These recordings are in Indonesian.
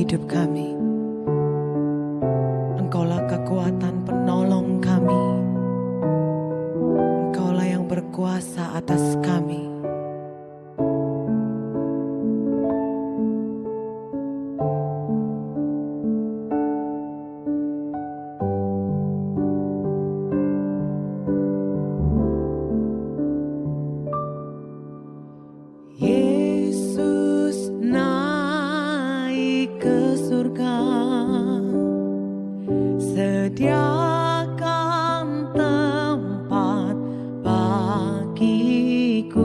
hidup kami. Engkaulah kekuatan penolong kami. Engkaulah yang berkuasa atas kami. Yesus naik ke surga, sediakan tempat bagiku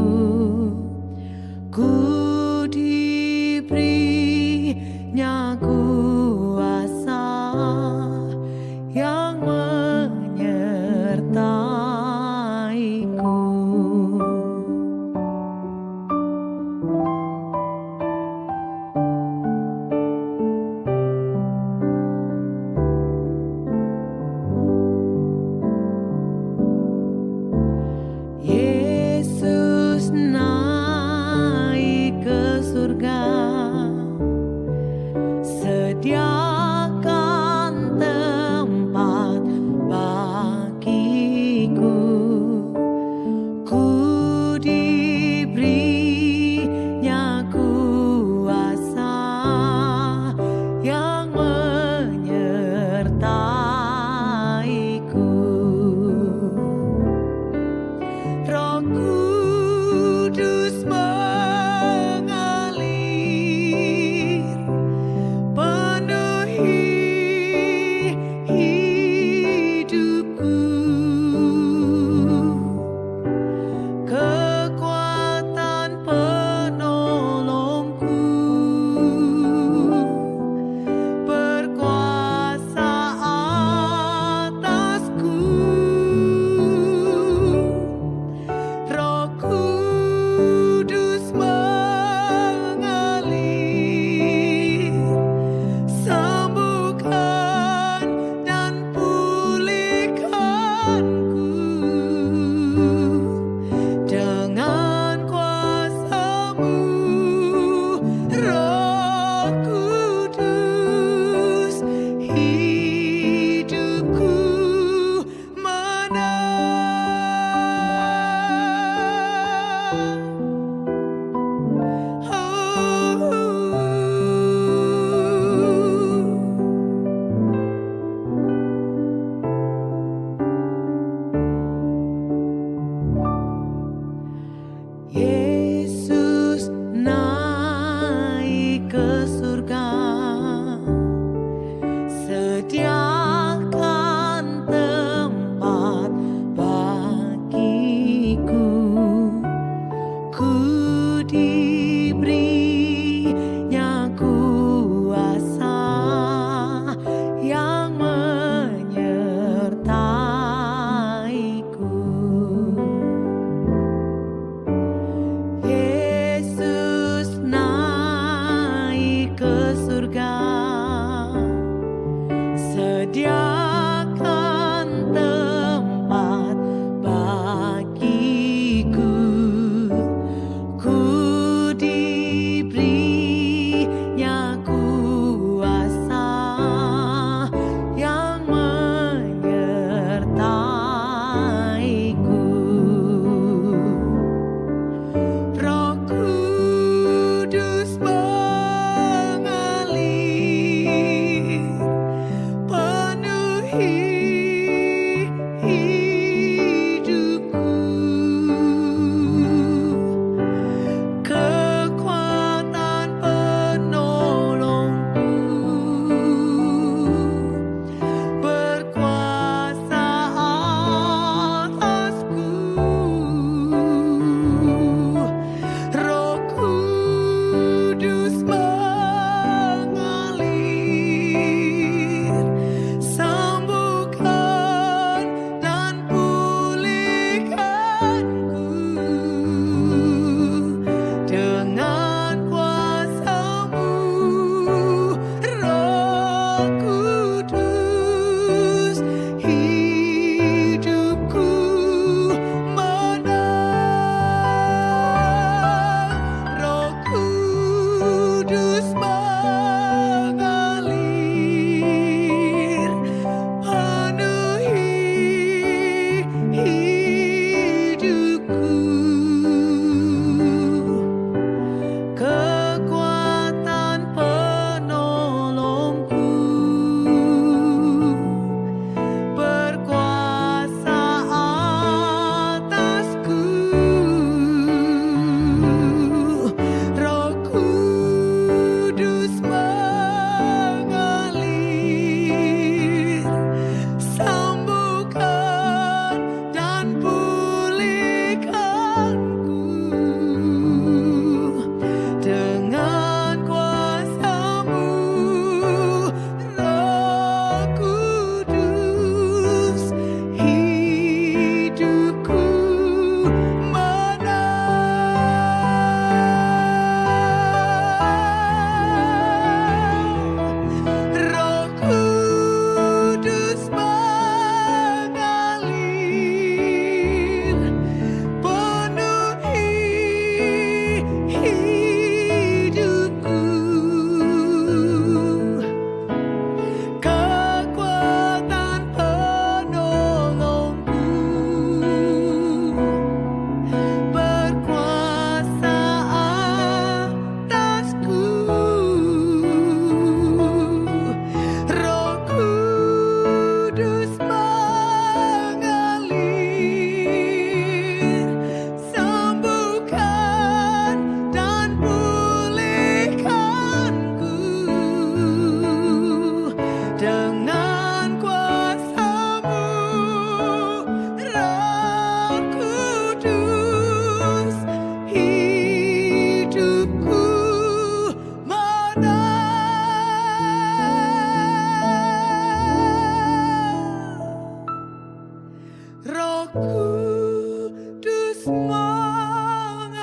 Kudus mengalir,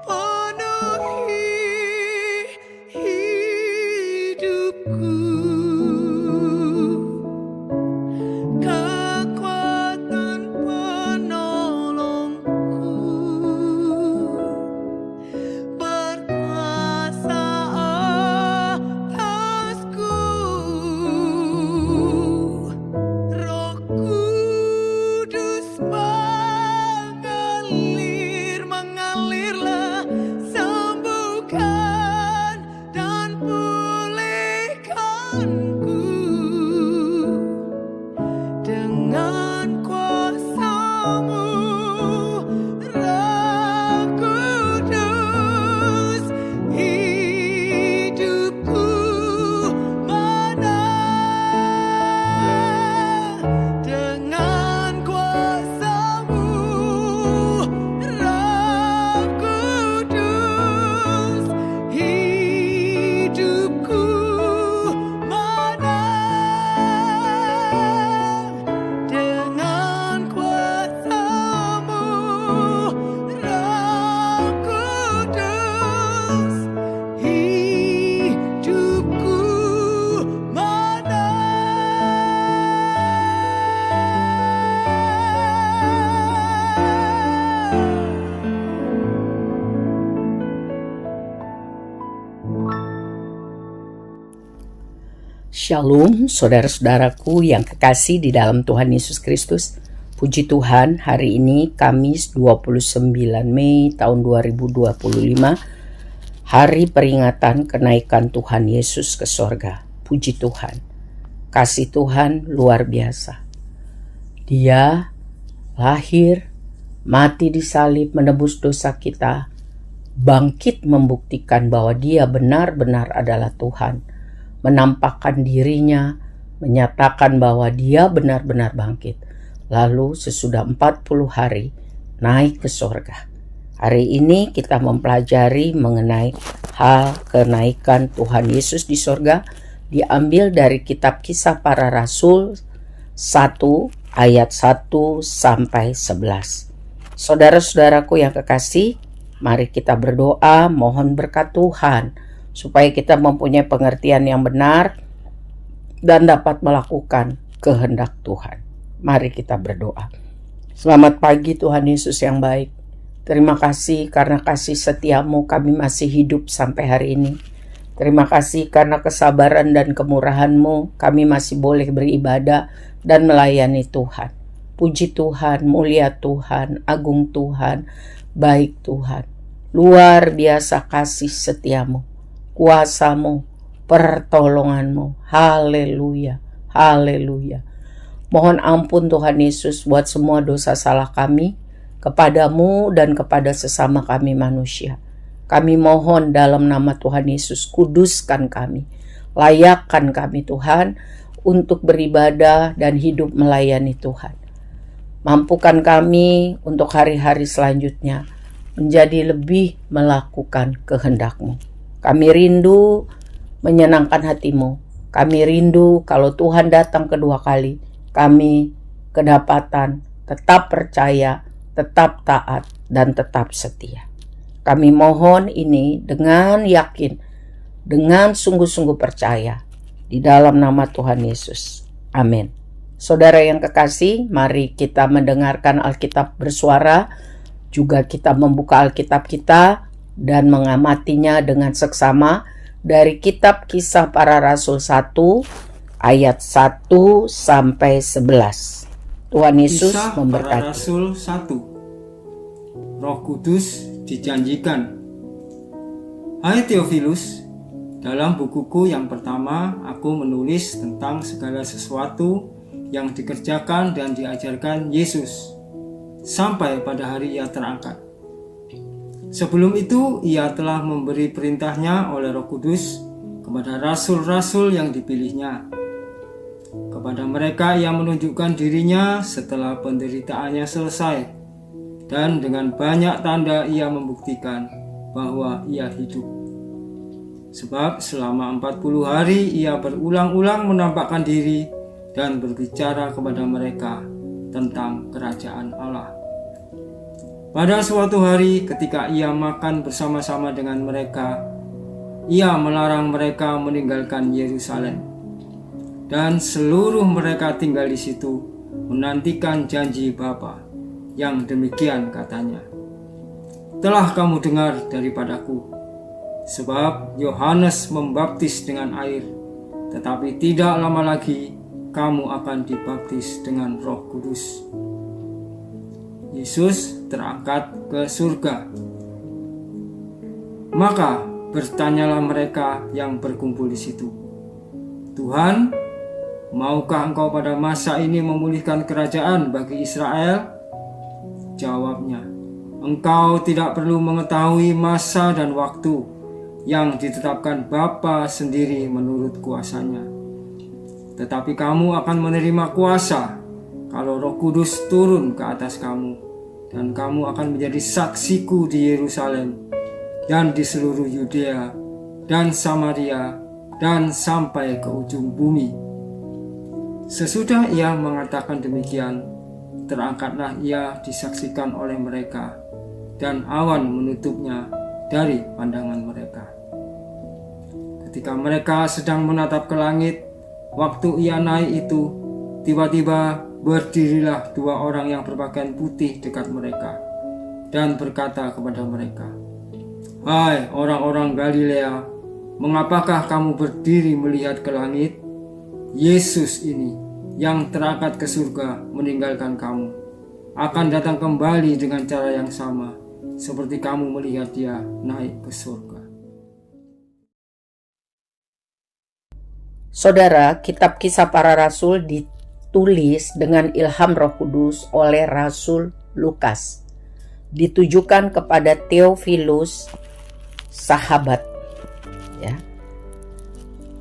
penuhi hidupku. Kekuatan penolongku, berkuasa atasku. Roh Kudus mengalir, mengalirlah, sembuhkan dan pulihkanku. Dengan kuasa-Mu, Roh Kudus, hidupku menang. Dengan kuasa-Mu, Roh Kudus, hidupku menang. Dengan kuasa-Mu, Roh Kudus, hidupku Shalom, saudara-saudaraku yang kekasih di dalam Tuhan Yesus Kristus. Puji Tuhan, hari ini Kamis 29 Mei tahun 2025, hari peringatan kenaikan Tuhan Yesus ke sorga. Puji Tuhan, kasih Tuhan luar biasa. Dia lahir, mati di salib menebus dosa kita, bangkit membuktikan bahwa Dia benar-benar adalah Tuhan, menampakkan dirinya, menyatakan bahwa Dia benar-benar bangkit. Lalu sesudah 40 hari naik ke sorga. Hari ini kita mempelajari mengenai hal kenaikan Tuhan Yesus di sorga, diambil dari kitab Kisah Para Rasul 1 ayat 1 sampai 11. Saudara-saudaraku yang kekasih, mari kita berdoa mohon berkat Tuhan supaya kita mempunyai pengertian yang benar dan dapat melakukan kehendak Tuhan. Mari kita berdoa. Selamat pagi Tuhan Yesus yang baik. Terima kasih karena kasih setia-Mu kami masih hidup sampai hari ini. Terima kasih karena kesabaran dan kemurahan-Mu kami masih boleh beribadah dan melayani Tuhan. Puji Tuhan, mulia Tuhan, agung Tuhan, baik Tuhan. Luar biasa kasih setia-Mu, kuasa-Mu, pertolongan-Mu. Haleluya, haleluya. Mohon ampun Tuhan Yesus buat semua dosa salah kami, kepadamu dan kepada sesama kami manusia. Kami mohon dalam nama Tuhan Yesus, kuduskan kami, layakkan kami Tuhan untuk beribadah dan hidup melayani Tuhan. Mampukan kami untuk hari-hari selanjutnya menjadi lebih melakukan kehendak-Mu. Kami rindu menyenangkan hati-Mu. Kami rindu kalau Tuhan datang kedua kali, kami kedapatan tetap percaya, tetap taat, dan tetap setia. Kami mohon ini dengan yakin, dengan sungguh-sungguh percaya, di dalam nama Tuhan Yesus. Amin. Saudara yang kekasih, mari kita mendengarkan Alkitab bersuara, juga kita membuka Alkitab kita dan mengamatinya dengan seksama dari kitab Kisah Para Rasul 1 ayat 1 sampai 11. Tuhan Yesus memberkati. Kisah Para Rasul 1. Roh Kudus dijanjikan. Hai Theophilus, dalam bukuku yang pertama aku menulis tentang segala sesuatu yang dikerjakan dan diajarkan Yesus sampai pada hari Ia terangkat. Sebelum itu Ia telah memberi perintahnya oleh Roh Kudus kepada rasul-rasul yang dipilihnya. Kepada mereka Ia menunjukkan dirinya setelah penderitaannya selesai, dan dengan banyak tanda Ia membuktikan bahwa Ia hidup. Sebab selama 40 hari Ia berulang-ulang menampakkan diri dan berbicara kepada mereka tentang kerajaan Allah. Pada suatu hari ketika ia makan bersama-sama dengan mereka, ia melarang mereka meninggalkan Yerusalem. Dan seluruh mereka tinggal di situ menantikan janji Bapa, yang demikian katanya, "Telah kamu dengar daripadaku, sebab Yohanes membaptis dengan air, tetapi tidak lama lagi kamu akan dibaptis dengan Roh Kudus." Yesus terangkat ke surga. Maka bertanyalah mereka yang berkumpul di situ, "Tuhan, maukah Engkau pada masa ini memulihkan kerajaan bagi Israel?" Jawabnya, "Engkau tidak perlu mengetahui masa dan waktu yang ditetapkan Bapa sendiri menurut kuasanya. Tetapi kamu akan menerima kuasa kalau Roh Kudus turun ke atas kamu, dan kamu akan menjadi saksiku di Yerusalem dan di seluruh Yudea dan Samaria dan sampai ke ujung bumi." Sesudah ia mengatakan demikian, terangkatlah ia disaksikan oleh mereka, dan awan menutupnya dari pandangan mereka. Ketika mereka sedang menatap ke langit, waktu ia naik itu, tiba-tiba berdirilah dua orang yang berpakaian putih dekat mereka, dan berkata kepada mereka, "Hai orang-orang Galilea, mengapakah kamu berdiri melihat ke langit? Yesus ini yang terangkat ke surga meninggalkan kamu, akan datang kembali dengan cara yang sama, seperti kamu melihat dia naik ke surga." Saudara, kitab Kisah Para Rasul ditulis dengan ilham Roh Kudus oleh Rasul Lukas. Ditujukan kepada Theophilus, sahabat. Ya.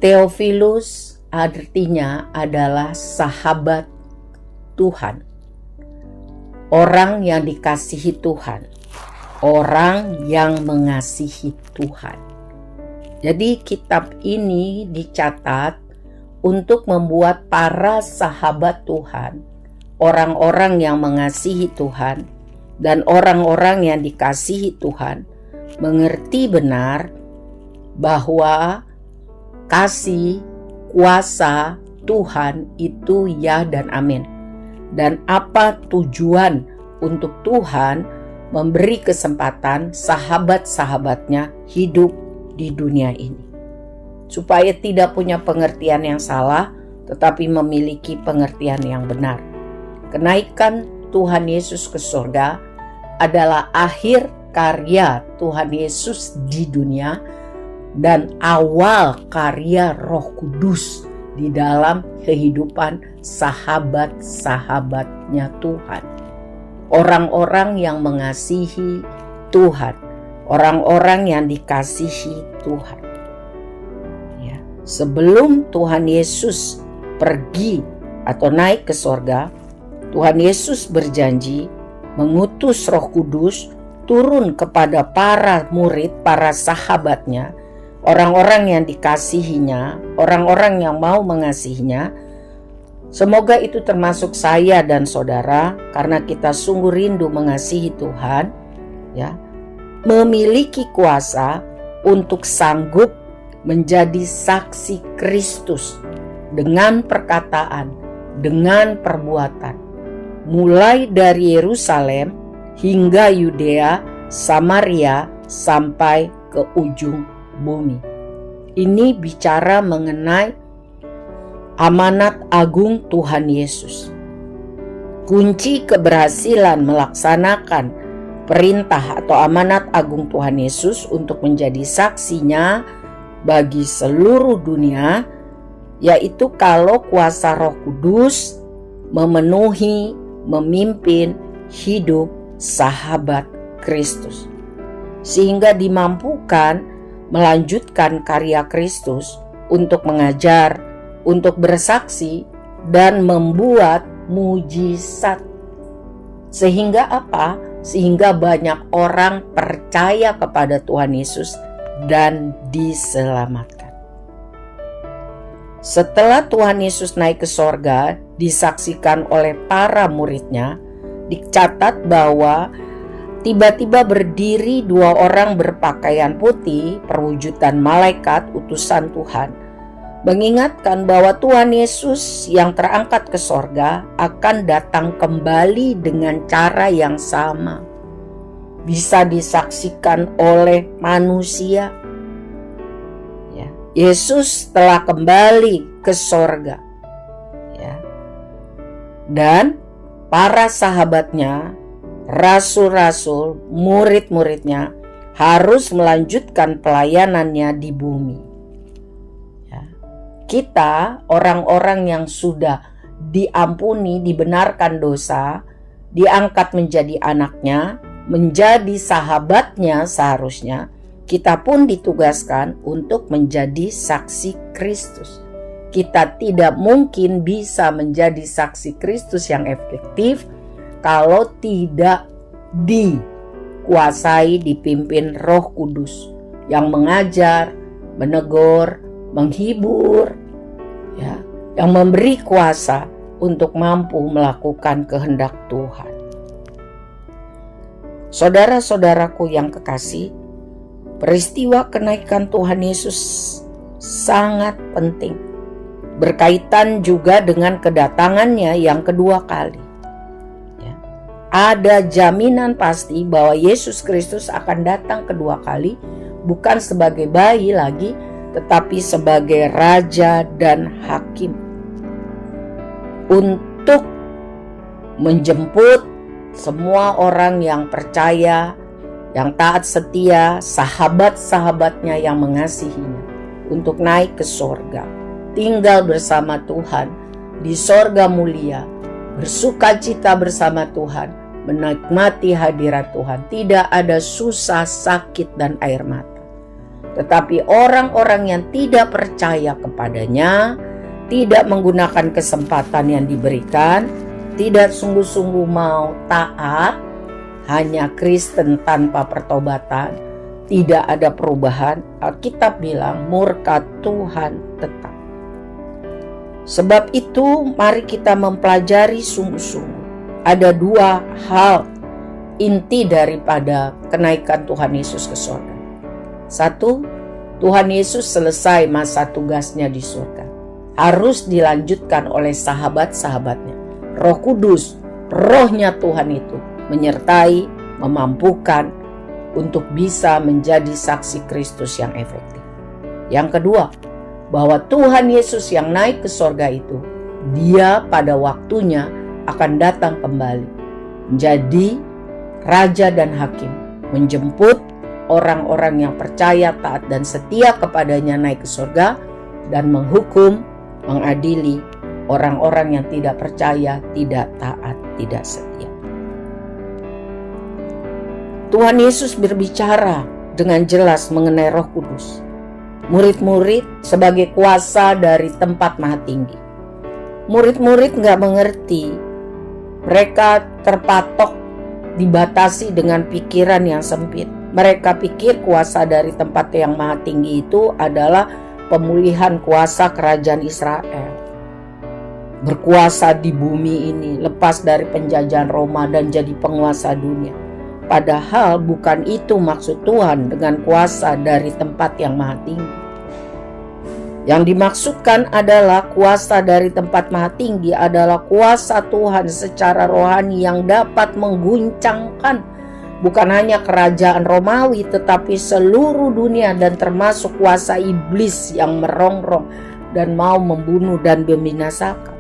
Theophilus artinya adalah sahabat Tuhan. Orang yang dikasihi Tuhan. Orang yang mengasihi Tuhan. Jadi kitab ini dicatat untuk membuat para sahabat Tuhan, orang-orang yang mengasihi Tuhan, dan orang-orang yang dikasihi Tuhan, mengerti benar bahwa kasih, kuasa Tuhan itu ya dan amin. Dan apa tujuan untuk Tuhan memberi kesempatan sahabat-sahabatnya hidup di dunia ini, supaya tidak punya pengertian yang salah, tetapi memiliki pengertian yang benar. Kenaikan Tuhan Yesus ke surga adalah akhir karya Tuhan Yesus di dunia dan awal karya Roh Kudus di dalam kehidupan sahabat-sahabatnya Tuhan. Orang-orang yang mengasihi Tuhan, orang-orang yang dikasihi Tuhan. Sebelum Tuhan Yesus pergi atau naik ke sorga, Tuhan Yesus berjanji mengutus Roh Kudus turun kepada para murid, para sahabatnya, orang-orang yang dikasihinya, orang-orang yang mau mengasihinya. Semoga itu termasuk saya dan saudara, karena kita sungguh rindu mengasihi Tuhan, ya, memiliki kuasa untuk sanggup menjadi saksi Kristus dengan perkataan, dengan perbuatan, mulai dari Yerusalem hingga Yudea, Samaria, sampai ke ujung bumi. Ini bicara mengenai amanat agung Tuhan Yesus. Kunci keberhasilan melaksanakan perintah atau amanat agung Tuhan Yesus untuk menjadi saksinya bagi seluruh dunia, yaitu kalau kuasa Roh Kudus memenuhi, memimpin hidup sahabat Kristus, sehingga dimampukan melanjutkan karya Kristus untuk mengajar, untuk bersaksi, dan membuat mujizat. Sehingga apa? Sehingga banyak orang percaya kepada Tuhan Yesus dan diselamatkan. Setelah Tuhan Yesus naik ke sorga, disaksikan oleh para muridnya, dicatat bahwa tiba-tiba berdiri 2 orang berpakaian putih, perwujudan malaikat utusan Tuhan, mengingatkan bahwa Tuhan Yesus yang terangkat ke sorga akan datang kembali dengan cara yang sama. Bisa disaksikan oleh manusia. Ya, Yesus telah kembali ke sorga. Ya. Dan para sahabatnya, rasul-rasul, murid-muridnya harus melanjutkan pelayanannya di bumi. Ya. Kita, orang-orang yang sudah diampuni, dibenarkan dosa, diangkat menjadi anaknya, menjadi sahabatnya, seharusnya kita pun ditugaskan untuk menjadi saksi Kristus. Kita tidak mungkin bisa menjadi saksi Kristus yang efektif kalau tidak dikuasai, dipimpin Roh Kudus yang mengajar, menegur, menghibur, ya, yang memberi kuasa untuk mampu melakukan kehendak Tuhan. Saudara-saudaraku yang kekasih, peristiwa kenaikan Tuhan Yesus sangat penting, berkaitan juga dengan kedatangannya yang kedua kali. Ya. Ada jaminan pasti bahwa Yesus Kristus akan datang kedua kali, bukan sebagai bayi lagi, tetapi sebagai Raja dan Hakim, untuk menjemput semua orang yang percaya, yang taat setia, sahabat-sahabatnya yang mengasihinya, untuk naik ke sorga, tinggal bersama Tuhan di sorga mulia, bersukacita bersama Tuhan, menikmati hadirat Tuhan. Tidak ada susah, sakit, dan air mata. Tetapi orang-orang yang tidak percaya kepadanya, tidak menggunakan kesempatan yang diberikan, tidak sungguh-sungguh mau taat, hanya Kristen tanpa pertobatan, tidak ada perubahan, Alkitab bilang murka Tuhan tetap. Sebab itu mari kita mempelajari sungguh-sungguh. Ada 2 hal inti daripada kenaikan Tuhan Yesus ke surga. 1, Tuhan Yesus selesai masa tugasnya di surga, harus dilanjutkan oleh sahabat-sahabatnya. Roh Kudus, rohnya Tuhan itu menyertai, memampukan untuk bisa menjadi saksi Kristus yang efektif. Yang kedua, bahwa Tuhan Yesus yang naik ke sorga itu, dia pada waktunya akan datang kembali menjadi Raja dan Hakim, menjemput orang-orang yang percaya, taat, dan setia kepadanya naik ke sorga, dan menghukum, mengadili orang-orang yang tidak percaya, tidak taat, tidak setia. Tuhan Yesus berbicara dengan jelas mengenai Roh Kudus. Murid-murid sebagai kuasa dari tempat maha tinggi. Murid-murid gak mengerti. Mereka terpatok, dibatasi dengan pikiran yang sempit. Mereka pikir kuasa dari tempat yang maha tinggi itu adalah pemulihan kuasa kerajaan Israel. Berkuasa di bumi ini, lepas dari penjajahan Roma dan jadi penguasa dunia. Padahal bukan itu maksud Tuhan dengan kuasa dari tempat yang maha tinggi. Yang dimaksudkan adalah kuasa dari tempat maha tinggi adalah kuasa Tuhan secara rohani yang dapat mengguncangkan bukan hanya kerajaan Romawi, tetapi seluruh dunia, dan termasuk kuasa iblis yang merongrong dan mau membunuh dan membinasakan.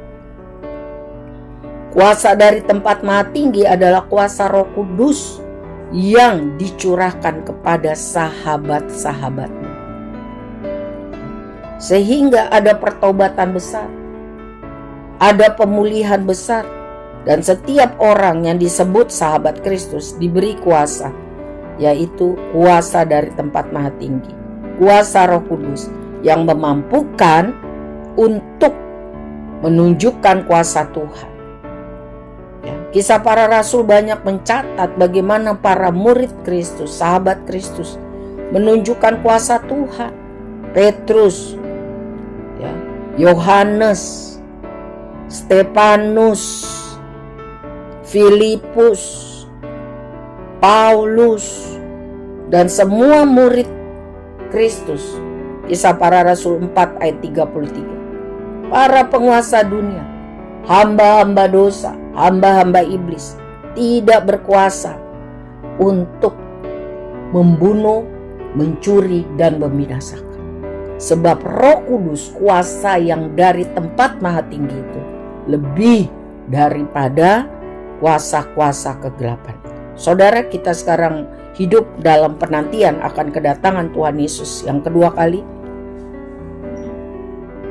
Kuasa dari tempat maha tinggi adalah kuasa Roh Kudus yang dicurahkan kepada sahabat-sahabatnya. Sehingga ada pertobatan besar, ada pemulihan besar, dan setiap orang yang disebut sahabat Kristus diberi kuasa, yaitu kuasa dari tempat maha tinggi, kuasa Roh Kudus yang memampukan untuk menunjukkan kuasa Tuhan. Kisah para rasul banyak mencatat bagaimana para murid Kristus, sahabat Kristus, menunjukkan kuasa Tuhan. Petrus Yohanes, Stefanus, Filipus, Paulus, dan semua murid Kristus. Kisah Para Rasul 4 ayat 33. Para penguasa dunia, hamba-hamba dosa, hamba-hamba iblis, tidak berkuasa untuk membunuh, mencuri, dan membinasakan. Sebab Roh Kudus, kuasa yang dari tempat maha tinggi itu, lebih daripada kuasa-kuasa kegelapan. Saudara, kita sekarang hidup dalam penantian akan kedatangan Tuhan Yesus yang kedua kali.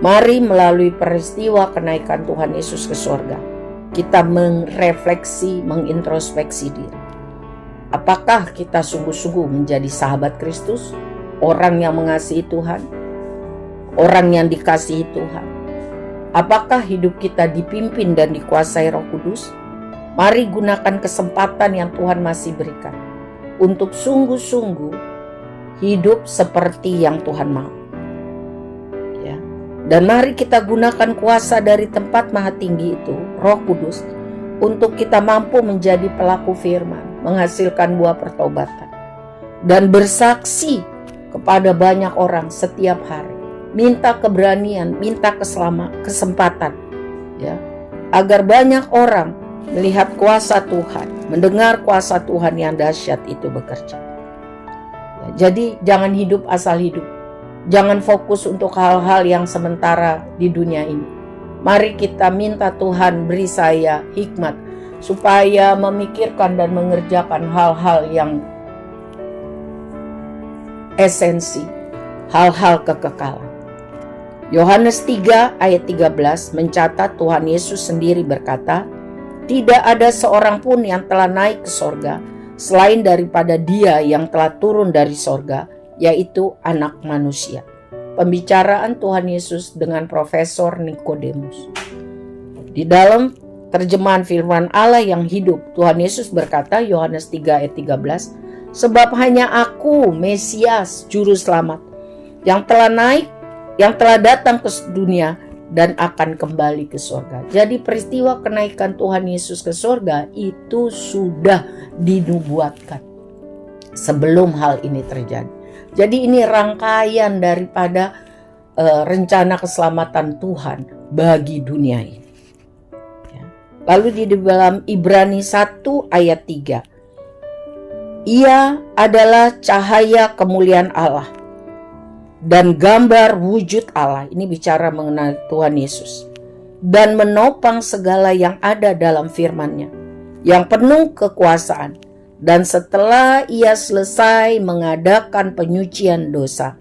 Mari melalui peristiwa kenaikan Tuhan Yesus ke surga, kita merefleksi, mengintrospeksi diri. Apakah kita sungguh-sungguh menjadi sahabat Kristus, orang yang mengasihi Tuhan, orang yang dikasihi Tuhan? Apakah hidup kita dipimpin dan dikuasai Roh Kudus? Mari gunakan kesempatan yang Tuhan masih berikan untuk sungguh-sungguh hidup seperti yang Tuhan mau. Ya. Dan mari kita gunakan kuasa dari tempat maha tinggi itu, Roh Kudus, untuk kita mampu menjadi pelaku firman, menghasilkan buah pertobatan, dan bersaksi kepada banyak orang setiap hari. Minta keberanian, minta kesempatan, ya, agar banyak orang melihat kuasa Tuhan, mendengar kuasa Tuhan yang dahsyat itu bekerja. Ya, jadi jangan hidup asal hidup, jangan fokus untuk hal-hal yang sementara di dunia ini. Mari kita minta Tuhan beri saya hikmat supaya memikirkan dan mengerjakan hal-hal yang esensi, hal-hal kekekalan. Yohanes 3 ayat 13 mencatat Tuhan Yesus sendiri berkata, "Tidak ada seorang pun yang telah naik ke sorga selain daripada Dia yang telah turun dari sorga, yaitu Anak Manusia." Pembicaraan Tuhan Yesus dengan Profesor Nikodemus. Di dalam terjemahan firman Allah yang hidup, Tuhan Yesus berkata, Yohanes 3 ayat 13, "Sebab hanya Aku, Mesias, Juru Selamat, yang telah datang ke dunia dan akan kembali ke surga." Jadi peristiwa kenaikan Tuhan Yesus ke surga itu sudah dinubuatkan sebelum hal ini terjadi. Jadi ini rangkaian daripada rencana keselamatan Tuhan bagi dunia ini. Ya. Lalu di dalam Ibrani 1 ayat 3, "Ia adalah cahaya kemuliaan Allah dan gambar wujud Allah." Ini bicara mengenai Tuhan Yesus. "Dan menopang segala yang ada dalam firman-Nya, yang penuh kekuasaan. Dan setelah Ia selesai mengadakan penyucian dosa,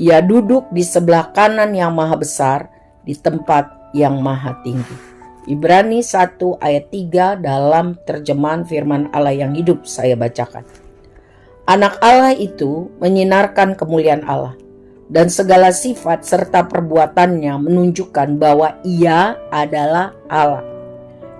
Ia duduk di sebelah kanan yang maha besar, di tempat yang maha tinggi." Ibrani 1 ayat 3 dalam terjemahan firman Allah yang hidup saya bacakan. Anak Allah itu menyinarkan kemuliaan Allah, dan segala sifat serta perbuatannya menunjukkan bahwa Ia adalah Allah.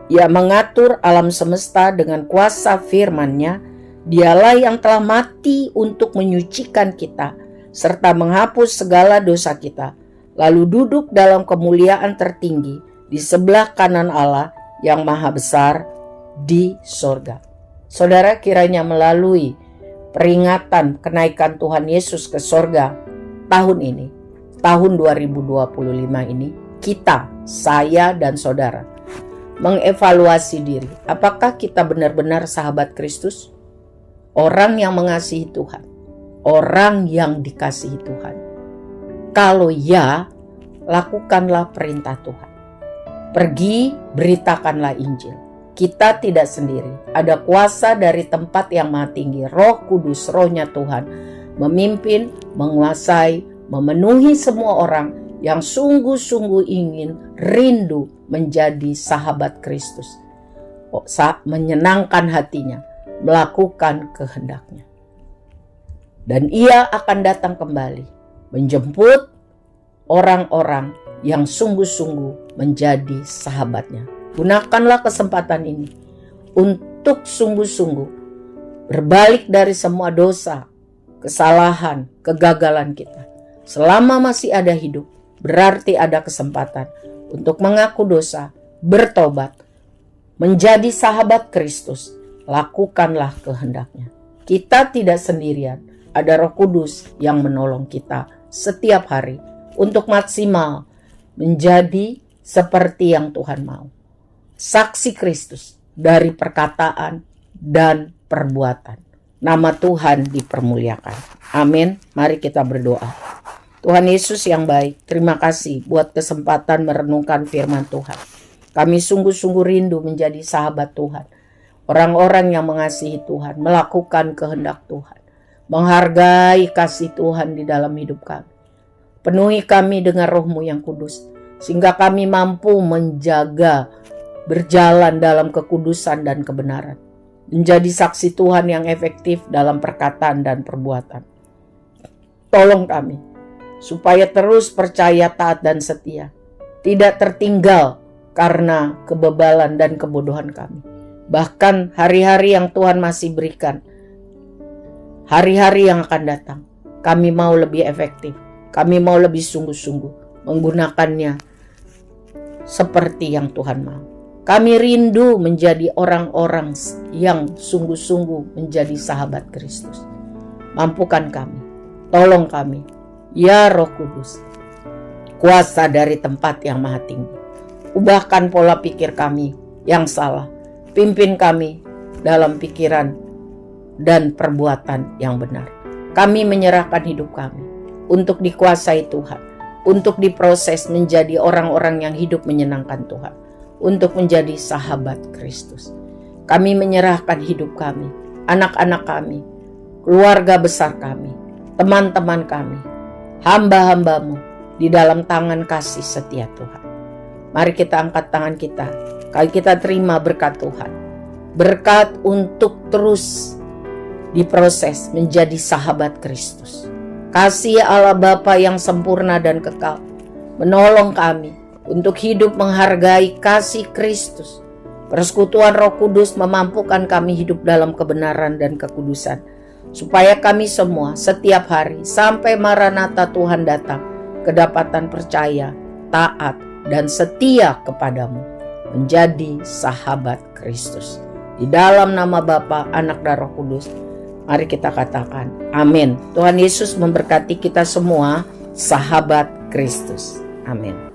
Ia mengatur alam semesta dengan kuasa firman-Nya. Dialah yang telah mati untuk menyucikan kita, serta menghapus segala dosa kita, lalu duduk dalam kemuliaan tertinggi di sebelah kanan Allah yang maha besar di sorga. Saudara, kiranya melalui peringatan kenaikan Tuhan Yesus ke sorga tahun ini, tahun 2025 ini, kita, saya dan saudara, mengevaluasi diri. Apakah kita benar-benar sahabat Kristus? Orang yang mengasihi Tuhan, orang yang dikasihi Tuhan. Kalau ya, lakukanlah perintah Tuhan. Pergi, beritakanlah Injil. Kita tidak sendiri. Ada kuasa dari tempat yang maha tinggi. Roh Kudus, Rohnya Tuhan, memimpin, menguasai, memenuhi semua orang yang sungguh-sungguh ingin, rindu menjadi sahabat Kristus, menyenangkan hatinya, melakukan kehendak-Nya. Dan Ia akan datang kembali, menjemput orang-orang yang sungguh-sungguh menjadi sahabat-Nya. Gunakanlah kesempatan ini untuk sungguh-sungguh berbalik dari semua dosa, kesalahan, kegagalan kita. Selama masih ada hidup, berarti ada kesempatan untuk mengaku dosa, bertobat, menjadi sahabat Kristus. Lakukanlah kehendaknya. Kita tidak sendirian, ada Roh Kudus yang menolong kita setiap hari untuk maksimal menjadi seperti yang Tuhan mau. Saksi Kristus dari perkataan dan perbuatan. Nama Tuhan dipermuliakan. Amin. Mari kita berdoa. Tuhan Yesus yang baik, terima kasih buat kesempatan merenungkan firman Tuhan. Kami sungguh-sungguh rindu menjadi sahabat Tuhan. Orang-orang yang mengasihi Tuhan, melakukan kehendak Tuhan, menghargai kasih Tuhan di dalam hidup kami. Penuhi kami dengan Roh-Mu yang kudus, sehingga kami mampu menjaga, berjalan dalam kekudusan dan kebenaran. Menjadi saksi Tuhan yang efektif dalam perkataan dan perbuatan. Tolong kami, supaya terus percaya, taat, dan setia. Tidak tertinggal karena kebebalan dan kebodohan kami. Bahkan hari-hari yang Tuhan masih berikan, hari-hari yang akan datang, kami mau lebih efektif. Kami mau lebih sungguh-sungguh menggunakannya seperti yang Tuhan mau. Kami rindu menjadi orang-orang yang sungguh-sungguh menjadi sahabat Kristus. Mampukan kami, tolong kami, ya Roh Kudus, kuasa dari tempat yang maha tinggi. Ubahkan pola pikir kami yang salah. Pimpin kami dalam pikiran dan perbuatan yang benar. Kami menyerahkan hidup kami untuk dikuasai Tuhan, untuk diproses menjadi orang-orang yang hidup menyenangkan Tuhan, untuk menjadi sahabat Kristus. Kami menyerahkan hidup kami, anak-anak kami, keluarga besar kami, teman-teman kami, hamba-hambamu di dalam tangan kasih setia Tuhan. Mari kita angkat tangan kita. Kalau kita terima berkat Tuhan, berkat untuk terus diproses menjadi sahabat Kristus. Kasih Allah Bapa yang sempurna dan kekal menolong kami untuk hidup menghargai kasih Kristus. Persekutuan Roh Kudus memampukan kami hidup dalam kebenaran dan kekudusan, supaya kami semua setiap hari sampai Maranatha Tuhan datang kedapatan percaya, taat, dan setia kepadamu, menjadi sahabat Kristus. Di dalam nama Bapa, Anak, dan Roh Kudus, mari kita katakan amin. Tuhan Yesus memberkati kita semua, sahabat Kristus. Amin.